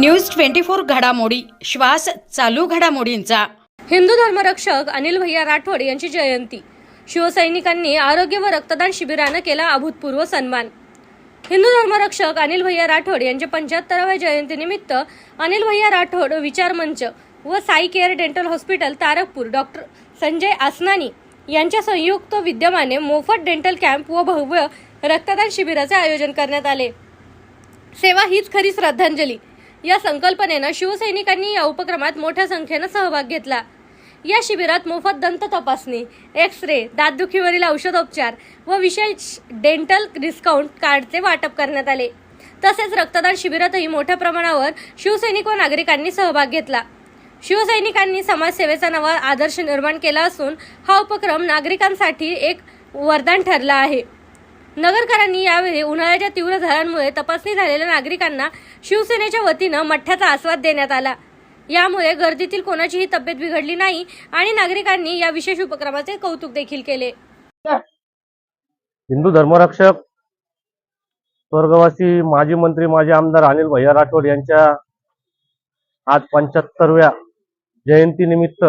News 24 घडामोडी, श्वास चालू घडामोडींचा। हिंदू धर्मरक्षक अनिल भैया राठोड यांची जयंती, शिवसैनिकांनी आरोग्य व रक्तदान शिबिरानं केला अभूतपूर्व सन्मान। हिंदू धर्मरक्षक अनिल भैया राठोड यांच्या 75व्या जयंतीनिमित्त अनिल भैया राठोड विचार मंच व Sai care dental hospital Tarakpur doctor Sanjay Asnani यांच्या संयुक्त विद्यमाने मोफत डेंटल कॅम्प व भव्य रक्तदान शिबिराचे आयोजन करण्यात आले। सेवा हीच खरी श्रद्धांजली या संकल्पनेनं शिवसैनिकांनी या उपक्रमात मोठ्या संख्येने सहभाग घेतला। या शिबिरात मोफत दंत तपासणी, एक्स-रे, दातदुखीवरील औषधोपचार व विशेष डेंटल डिस्काउंट कार्डचे वाटप करण्यात आले। तसेच रक्तदान शिबिरातही मोठ्या प्रमाणावर शिवसैनिक व नागरिकांनी सहभाग घेतला। शिवसैनिकांनी समाजसेवेचा नवा आदर्श निर्माण केला असून हा उपक्रम नागरिकांसाठी एक वरदान ठरला आहे। नगरकरांनी यावेळी उन्हाळ्याच्या तीव्र झळांमुळे तपासणी झालेल्या नागरिकांना शिवसेनेच्या वतीनं मठ्ठ्याचा आस्वाद देण्यात आला। यामुळे गर्दीतील कोणाचीही तब्येत बिघडली नाही आणि नागरिकांनी या विशेष उपक्रमाचे कौतुक देखील केले। हिंदू धर्मरक्षक स्वर्गवासी माजी मंत्री माजी आमदार अनिल भैया राठोड यांच्या आज 75व्या जयंतीनिमित्त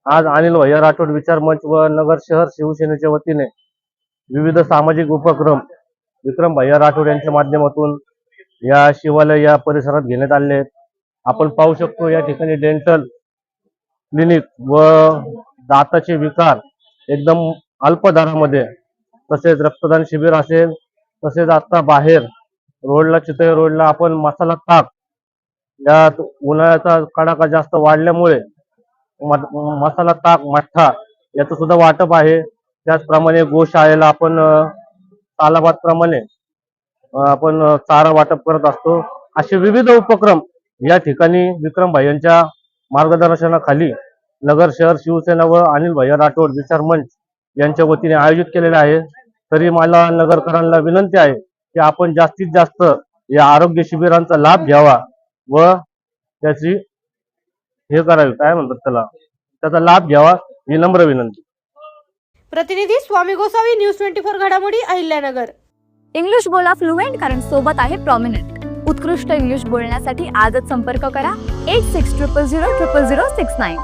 आज अनिल भैया राठोड विचार मंच व नगर शहर शिवसेनेच्या वतीने विविध सामाजिक उपक्रम विक्रम भैया राठोड यांच्या माध्यमातून या शिवालय या परिसरात घेण्यात आले आहेत। आपण पाहू शकतो या ठिकाणी डेंटल क्लिनिक व दाताचे विकार एकदम अल्प दरामध्ये, तसेच रक्तदान शिबिर असेल, तसेच आता बाहेर रोडला चितळे रोडला आपण मसाला ताक, यात उन्हाळ्याचा कडाका जास्त वाढल्यामुळे मसाला ताक मठ्ठा याचं सुद्धा वाटप आहे। त्याचप्रमाणे गोशाळेला आपण तालाबाद प्रमाणे आपण चारा वाटप करत असतो। असे विविध उपक्रम या ठिकाणी विक्रम भाईंच्या मार्गदर्शनाखाली नगर शहर शिवसेना व अनिल भैया राठोड विचार मंच यांच्या वतीने आयोजित केलेले आहे। तरी मला नगरकरांना विनंती आहे की आपण जास्तीत जास्त या आरोग्य शिबिरांचा लाभ घ्यावा व त्याची हे करावी, काय म्हणतात त्याचा लाभ घ्यावा, ही नम्र विनंती। प्रतिनिधी स्वामी गोसावी, न्यूज 24 घडामोडी, अहिल्यानगर। इंग्लिश बोला फ्लुएंट, कारण सोबत आहे प्रॉमिनंट। उत्कृष्ट इंग्लिश बोलण्यासाठी आजच संपर्क करा 8600000069।